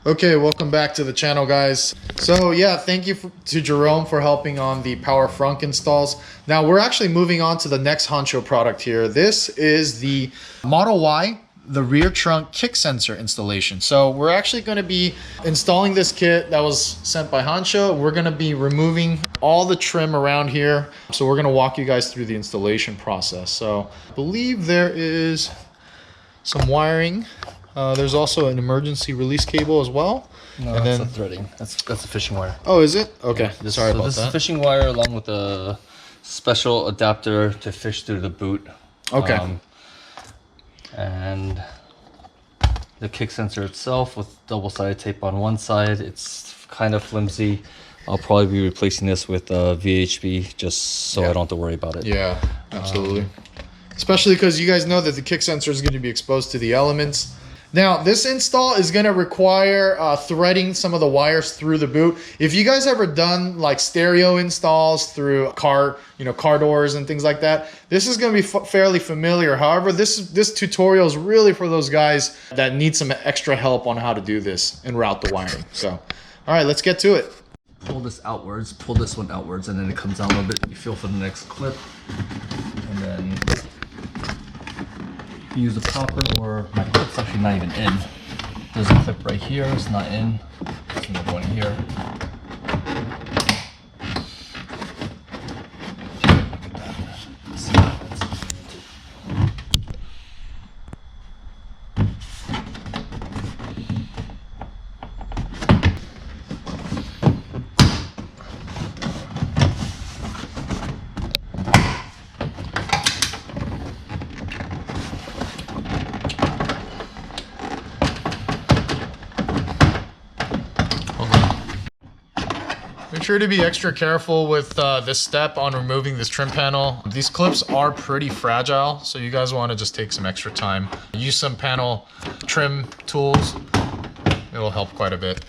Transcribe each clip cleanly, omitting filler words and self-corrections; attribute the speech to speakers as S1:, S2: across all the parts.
S1: Okay, welcome back to the channel, guys. So yeah, thank you to Jerome for helping on the power frunk installs. Now we're actually moving on to the next Hansshow product here. This is the Model Y, the rear trunk kick sensor installation. So we're actually going to be installing this kit that was sent by Hansshow. We're going to be removing all the trim around here. So we're going to walk you guys through the installation process. So I believe there is some wiring. There's also an emergency release cable as well.
S2: No,
S1: and
S2: that's
S1: then
S2: a threading. That's a fishing wire.
S1: Oh, is it? Okay,
S2: Yeah,
S1: sorry about
S2: this
S1: that.
S2: is fishing wire along with a special adapter to fish through the boot.
S1: Okay.
S2: And the kick sensor itself with double-sided tape on one side. It's kind of flimsy. I'll probably be replacing this with VHB just so I don't have to worry about it.
S1: Yeah, absolutely. Especially because you guys know that the kick sensor is going to be exposed to the elements. Now, this install is going to require threading some of the wires through the boot. If you guys ever done like stereo installs through car doors and things like that, this is going to be fairly familiar. However, this tutorial is really for those guys that need some extra help on how to do this and route the wiring. So, all right, let's get to it.
S2: Pull this outwards, pull this one outwards, and then it comes down a little bit. You feel for the next clip, and then use a popper, or my clip's actually not even in. There's a clip right here, it's not in. There's another one here.
S1: Make sure to be extra careful with this step on removing this trim panel. These clips are pretty fragile, so you guys want to just take some extra time. Use some panel trim tools. It'll help quite a bit.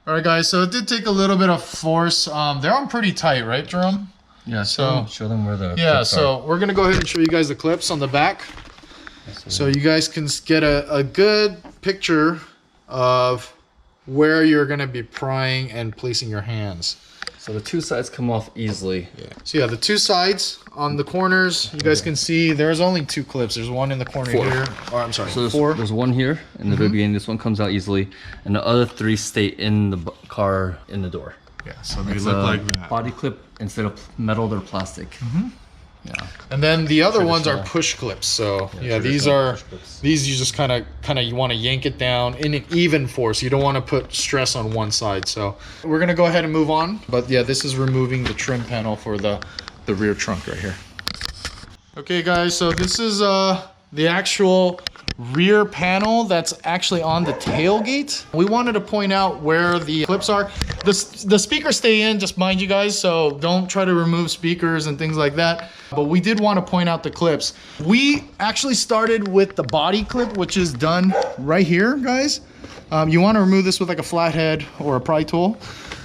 S1: All right, guys, so it did take a little bit of force. They're on pretty tight, right, Jerome?
S2: Yeah, so show them where the clips
S1: so we're going to go ahead and show you guys the clips on the back. So you guys can get a good picture of where you're going to be prying and placing your hands.
S2: So the two sides come off easily.
S1: Yeah. So yeah, the two sides on the corners, you guys can see there's only two clips. There's one in the corner here. Or I'm sorry,
S2: so there's one here in the very beginning. This one comes out easily, and the other three stay in the car in the door.
S1: Yeah, so they look like that.
S2: Body clip instead of metal, they're plastic. Yeah.
S1: And then the other ones are push clips. So yeah, these you just kind of you want to yank it down in an even force. You don't want to put stress on one side. So we're gonna go ahead and move on. But yeah, this is removing the trim panel for the rear trunk right here. Okay, guys, so this is the actual rear panel that's actually on the tailgate. We wanted to point out where the clips are. The speakers stay in, just mind you guys, so don't try to remove speakers and things like that. But we did want to point out the clips. We actually started with the body clip, which is done right here, guys. You want to remove this with like a flathead or a pry tool.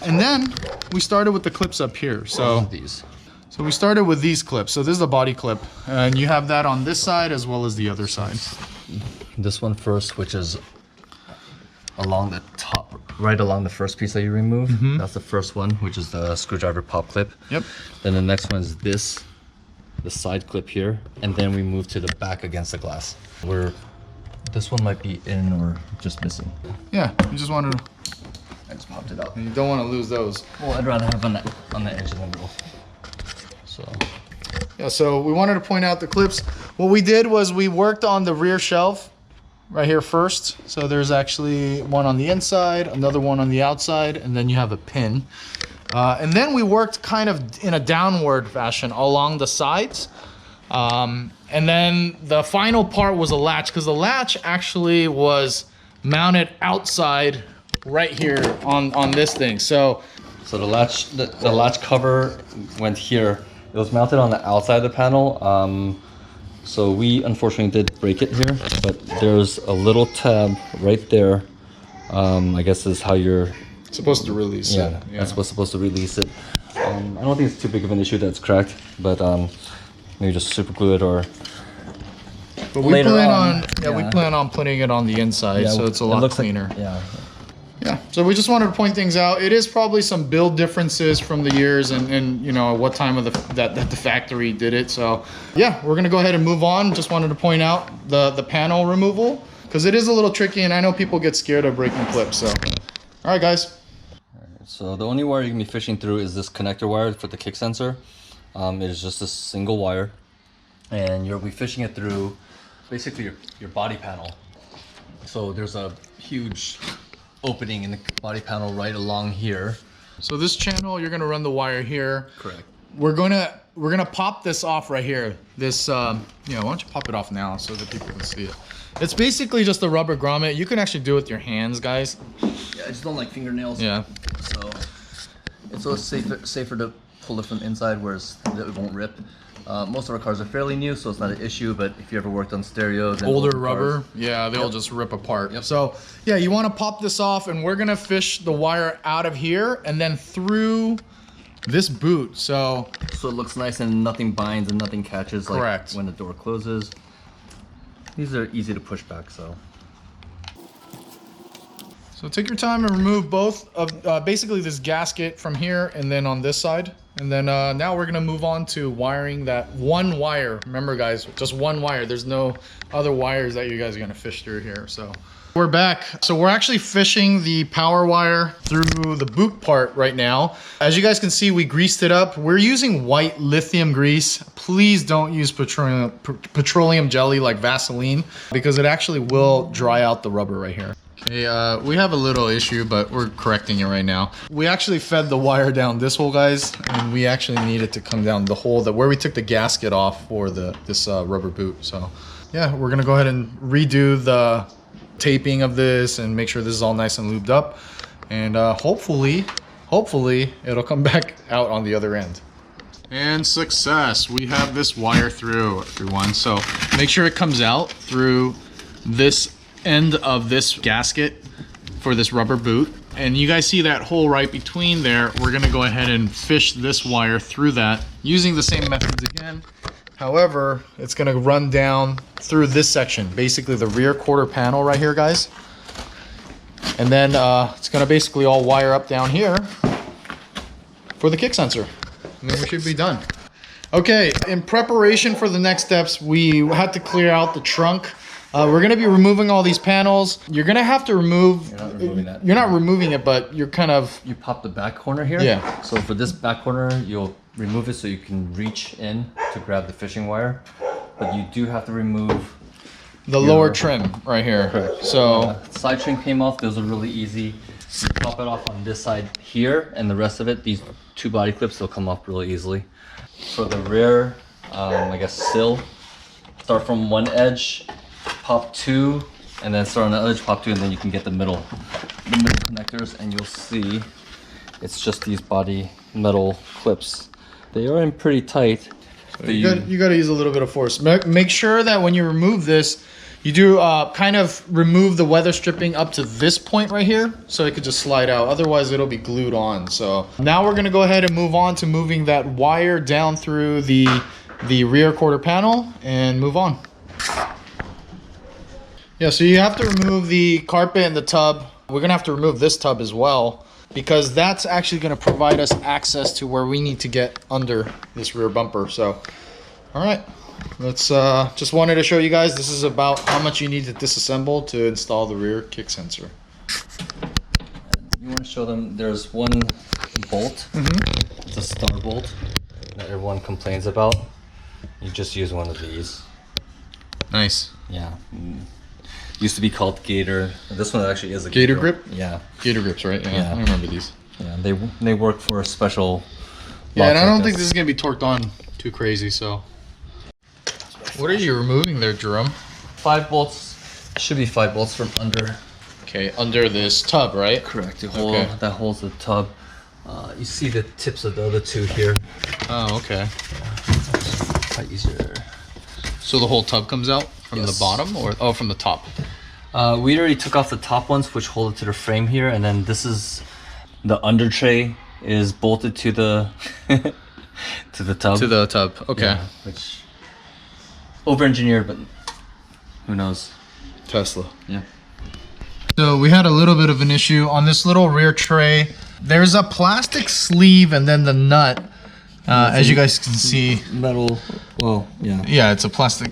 S1: And then we started with the clips up here. So So we started with these clips. So this is a body clip, and you have that on this side as well as the other side.
S2: This one first, which is along the top, right along the first piece that you remove. That's the first one, which is the screwdriver pop clip.
S1: Yep.
S2: Then the next one is the side clip here, and then we move to the back against the glass. This one might be in or just missing.
S1: Yeah, you just want to.
S2: I just popped it out.
S1: You don't want to lose those.
S2: Well, I'd rather have on the edge of the middle. So.
S1: Yeah, so we wanted to point out the clips. What we did was we worked on the rear shelf right here first. So there's actually one on the inside, another one on the outside, and then you have a pin. And then we worked kind of in a downward fashion along the sides. And then the final part was a latch, because the latch actually was mounted outside right here on this thing. So
S2: the latch cover went here. It was mounted on the outside of the panel. So we unfortunately did break it here, but there's a little tab right there. I guess this is how you're
S1: supposed to release it.
S2: Yeah, that's what's supposed to release it. I don't think it's too big of an issue that it's cracked, but maybe just super glue it or.
S1: But we plan on putting it on the inside, so it's a lot cleaner.
S2: Yeah.
S1: Yeah, so we just wanted to point things out. It is probably some build differences from the years and you know what time of that the factory did it. So yeah, we're gonna go ahead and move on. Just wanted to point out the panel removal because it is a little tricky, and I know people get scared of breaking clips. So all right, guys.
S2: So the only wire you can be fishing through is this connector wire for the kick sensor. It is just a single wire, and you'll be fishing it through basically your body panel. So there's a huge opening in the body panel right along here.
S1: So this channel, you're gonna run the wire here.
S2: Correct.
S1: We're gonna pop this off right here. This why don't you pop it off now so that people can see it. It's basically just a rubber grommet. You can actually do it with your hands, guys.
S2: Yeah, I just don't like fingernails.
S1: Yeah.
S2: So it's always safer to pull it from the inside, whereas it won't rip. Most of our cars are fairly new, so it's not an issue, but if you ever worked on stereos and
S1: older rubber, yeah, they'll just rip apart.
S2: Yep.
S1: So yeah, you want to pop this off, and we're gonna fish the wire out of here and then through this boot. So
S2: it looks nice and nothing binds and nothing catches.
S1: Correct.
S2: Like when the door closes. These are easy to push back, so
S1: take your time and remove both of basically this gasket from here and then on this side. And then now we're gonna move on to wiring that one wire. Remember guys, just one wire. There's no other wires that you guys are gonna fish through here. So we're back. So we're actually fishing the power wire through the boot part right now. As you guys can see, we greased it up. We're using white lithium grease. Please don't use petroleum jelly like Vaseline because it actually will dry out the rubber right here. Okay, we have a little issue, but we're correcting it right now. We actually fed the wire down this hole, guys, and we actually need it to come down the hole where we took the gasket off for this rubber boot. So yeah, we're gonna go ahead and redo the taping of this and make sure this is all nice and lubed up, and hopefully it'll come back out on the other end. And success, we have this wire through, everyone. So make sure it comes out through this end of this gasket for this rubber boot, and you guys see that hole right between there. We're gonna go ahead and fish this wire through that using the same methods again. However, it's gonna run down through this section, basically the rear quarter panel right here, guys. And then it's gonna basically all wire up down here for the kick sensor. And then we should be done. Okay, in preparation for the next steps, we had to clear out the trunk. We're gonna be removing all these panels. You're gonna have to remove.
S2: You're not removing that.
S1: You're not removing it, but you're kind of.
S2: You pop the back corner here.
S1: Yeah.
S2: So for this back corner, you'll remove it so you can reach in to grab the fishing wire, but you do have to remove
S1: the lower trim right here.
S2: Correct.
S1: So
S2: side trim came off. Those are really easy. You pop it off on this side here, and the rest of it, these two body clips, will come off really easily. For the rear, I guess sill, start from one edge, pop two, and then start on the other edge, pop two, and then you can get the middle connectors, and you'll see it's just these body metal clips. They are in pretty tight.
S1: So you got to use a little bit of force. Make sure that when you remove this, you do kind of remove the weather stripping up to this point right here, so it could just slide out. Otherwise, it'll be glued on. So now we're gonna go ahead and move on to moving that wire down through the rear quarter panel and move on. Yeah, so you have to remove the carpet and the tub. We're gonna have to remove this tub as well, because that's actually gonna provide us access to where we need to get under this rear bumper. So, all right, let's, just wanted to show you guys, this is about how much you need to disassemble to install the rear kick sensor.
S2: You wanna show them, there's one bolt, it's a star bolt that everyone complains about. You just use one of these.
S1: Nice.
S2: Yeah. Used to be called Gator. This one actually is a
S1: Gator grip?
S2: Yeah.
S1: Gator grips, right? Yeah, I remember these.
S2: Yeah, they work for a special.
S1: Yeah, and I don't think this is gonna be torqued on too crazy. So, what are you removing there, Jerome?
S2: 5 bolts. Should be 5 bolts from under.
S1: Okay, under this tub, right?
S2: Correct. That holds the tub. You see the tips of the other two here.
S1: Oh, okay.
S2: Quite easier.
S1: So the whole tub comes out from the bottom, or from the top?
S2: We already took off the top ones, which hold it to the frame here, and then this is the under tray is bolted to the to the tub.
S1: To the tub. Okay.
S2: Yeah, which over-engineered, but who knows?
S1: Tesla.
S2: Yeah.
S1: So we had a little bit of an issue on this little rear tray. There's a plastic sleeve and then the nut, as you guys can see.
S2: Metal, well, yeah.
S1: Yeah, it's a plastic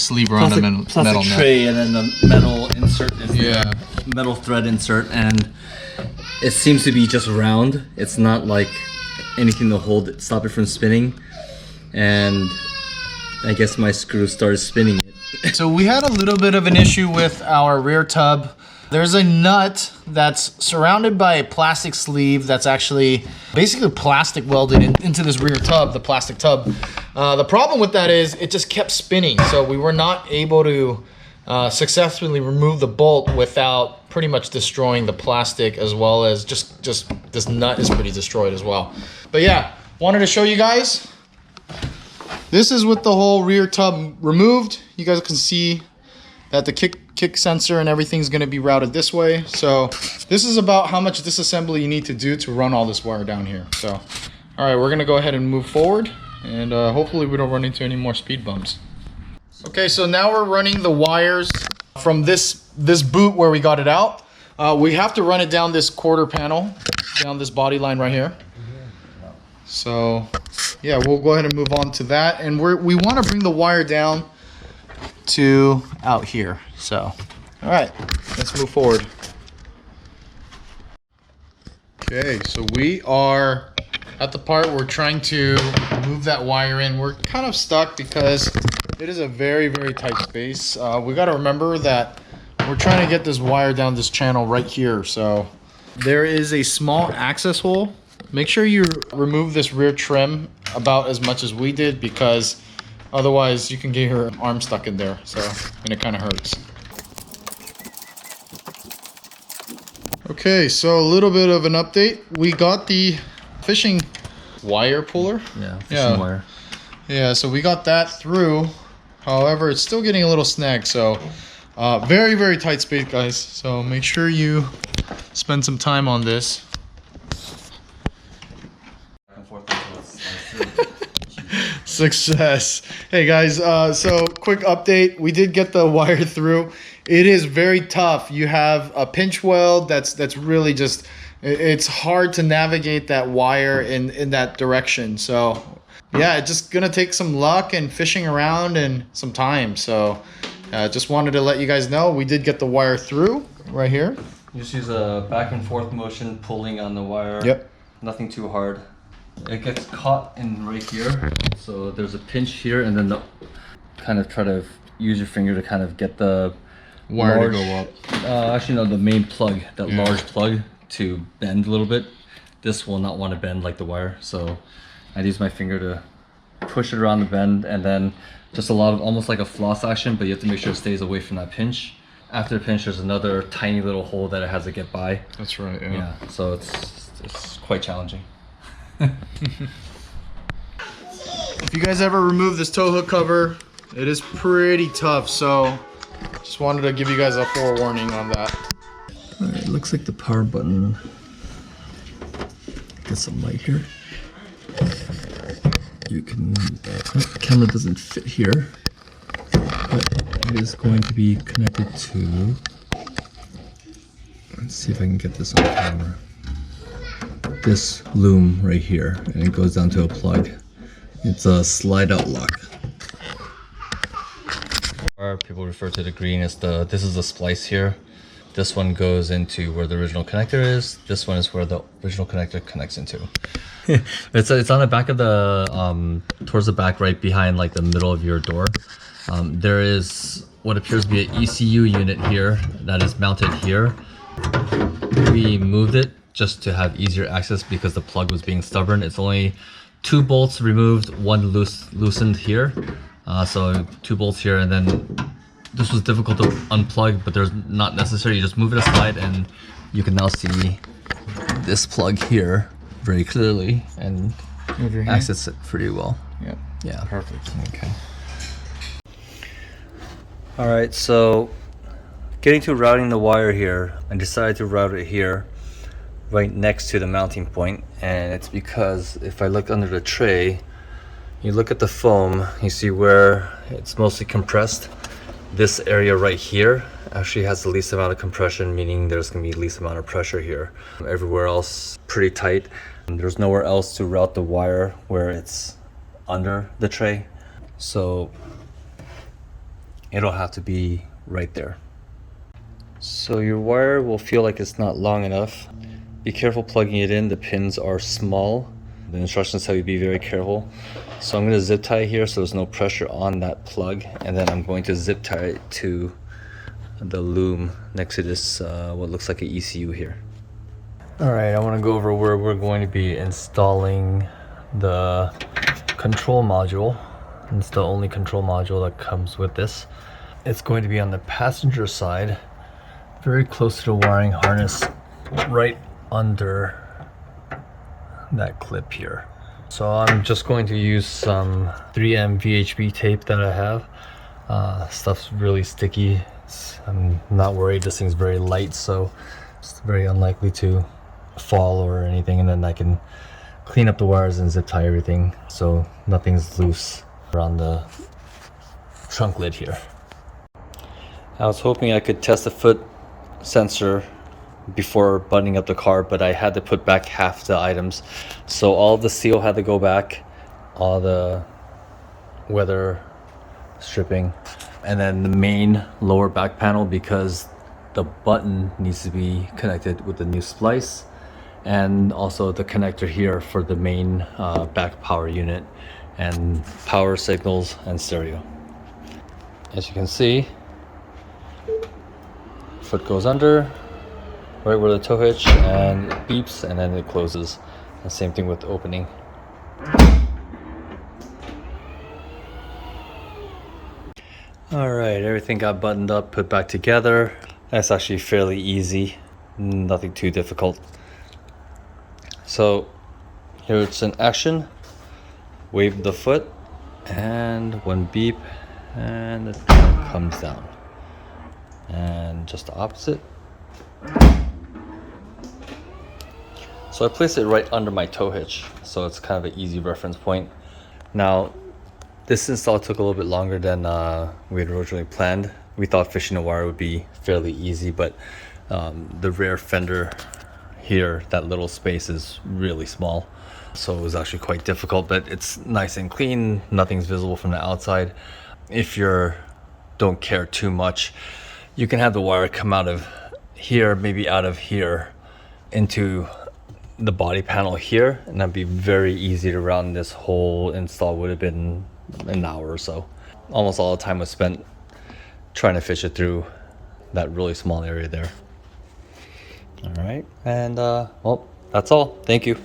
S1: sleeve around a metal
S2: tray, and then the metal insert is
S1: the
S2: metal thread insert, and it seems to be just round. It's not like anything to hold it, stop it from spinning. And I guess my screw started spinning it.
S1: So we had a little bit of an issue with our rear tub. There's a nut that's surrounded by a plastic sleeve that's actually basically plastic welded into this rear tub, the plastic tub. The problem with that is it just kept spinning. So we were not able to successfully remove the bolt without pretty much destroying the plastic, as well as just this nut is pretty destroyed as well. But yeah, wanted to show you guys. This is with the whole rear tub removed. You guys can see that the kick sensor and everything's going to be routed this way. So this is about how much disassembly you need to do to run all this wire down here. So, all right, we're going to go ahead and move forward, and hopefully we don't run into any more speed bumps. Okay, so now we're running the wires from this boot where we got it out. We have to run it down this quarter panel, down this body line right here. So yeah, we'll go ahead and move on to that. And we want to bring the wire down to out here. So, all right, let's move forward. Okay, so we are at the part where we're trying to move that wire in. We're kind of stuck because it is a very, very tight space. We got to remember that we're trying to get this wire down this channel right here. So there is a small access hole. Make sure you remove this rear trim about as much as we did, because otherwise you can get your arm stuck in there. So, and it kind of hurts. Okay, so a little bit of an update. We got the fishing wire puller.
S2: Yeah, fishing wire.
S1: Yeah, so we got that through. However, it's still getting a little snagged. So very, very tight space, guys. So make sure you spend some time on this. Success. Hey guys, so quick update. We did get the wire through. It is very tough. You have a pinch weld that's really just, it's hard to navigate that wire in that direction. So yeah, it's just gonna take some luck and fishing around and some time. So just wanted to let you guys know we did get the wire through right here.
S2: You just use a back and forth motion, pulling on the wire.
S1: Yep.
S2: Nothing too hard. It gets caught in right here, so there's a pinch here, and then kind of try to use your finger to kind of get the
S1: wire to go up.
S2: Actually, no, the main plug, that large plug, to bend a little bit. This will not want to bend like the wire, so I use my finger to push it around the bend, and then just a lot of almost like a floss action, but you have to make sure it stays away from that pinch. After the pinch, there's another tiny little hole that it has to get by.
S1: That's right. Yeah.
S2: Yeah, so it's quite challenging.
S1: If you guys ever remove this tow hook cover, it is pretty tough, so just wanted to give you guys a forewarning on that.
S2: Alright, it looks like the power button. Get some light here. You can, the camera doesn't fit here, but it is going to be connected to, let's see if I can get this on camera, this loom right here, and it goes down to a plug. It's a slide out lock. People refer to the green as this is the splice here. This one goes into where the original connector is. This one is where the original connector connects into. It's on the back of the, towards the back, right behind like the middle of your door. There is what appears to be an ECU unit here that is mounted here. We moved it just to have easier access because the plug was being stubborn. It's only 2 bolts removed, 1 loosened here. So 2 bolts here, and then this was difficult to unplug, but there's not necessary. You just move it aside and you can now see this plug here very clearly and access it pretty well.
S1: Yep.
S2: Yeah.
S1: Perfect.
S2: Okay. All right, so getting to routing the wire here, I decided to route it here right next to the mounting point, and it's because if I look under the tray, you look at the foam, you see where it's mostly compressed. This area right here actually has the least amount of compression, meaning there's gonna be least amount of pressure here. Everywhere else, pretty tight. There's nowhere else to route the wire where it's under the tray. So it'll have to be right there. So your wire will feel like it's not long enough. Be careful plugging it in. The pins are small. The instructions tell you to be very careful. So I'm going to zip tie here so there's no pressure on that plug, and then I'm going to zip tie it to the loom next to this what looks like an ECU here. Alright, I want to go over where we're going to be installing the control module. It's the only control module that comes with this. It's going to be on the passenger side, very close to the wiring harness, right under that clip here. So I'm just going to use some 3M VHB tape that I have. Stuff's really sticky. I'm not worried, this thing's very light, so it's very unlikely to fall or anything, and then I can clean up the wires and zip tie everything so nothing's loose around the trunk lid here. I was hoping I could test the foot sensor before buttoning up the car, but I had to put back half the items. So all the seal had to go back, all the weather stripping, and then the main lower back panel, because the button needs to be connected with the new splice, and also the connector here for the main back power unit and power signals and stereo. As you can see, foot goes under right where the tow hitch, and it beeps and then it closes. The same thing with the opening. Alright, everything got buttoned up, put back together. That's actually fairly easy, nothing too difficult. So here it's in action. Wave the foot, and one beep, and the thing comes down. And just the opposite. So I placed it right under my tow hitch, so it's kind of an easy reference point. Now, this install took a little bit longer than we had originally planned. We thought fishing a wire would be fairly easy, but the rear fender here, that little space is really small. So it was actually quite difficult, but it's nice and clean. Nothing's visible from the outside. If you don't care too much, you can have the wire come out of here, maybe out of here, into the body panel here, and that'd be very easy to route. This whole install would have been an hour or so. Almost all the time was spent trying to fish it through that really small area there. All right, and well, that's all. Thank you.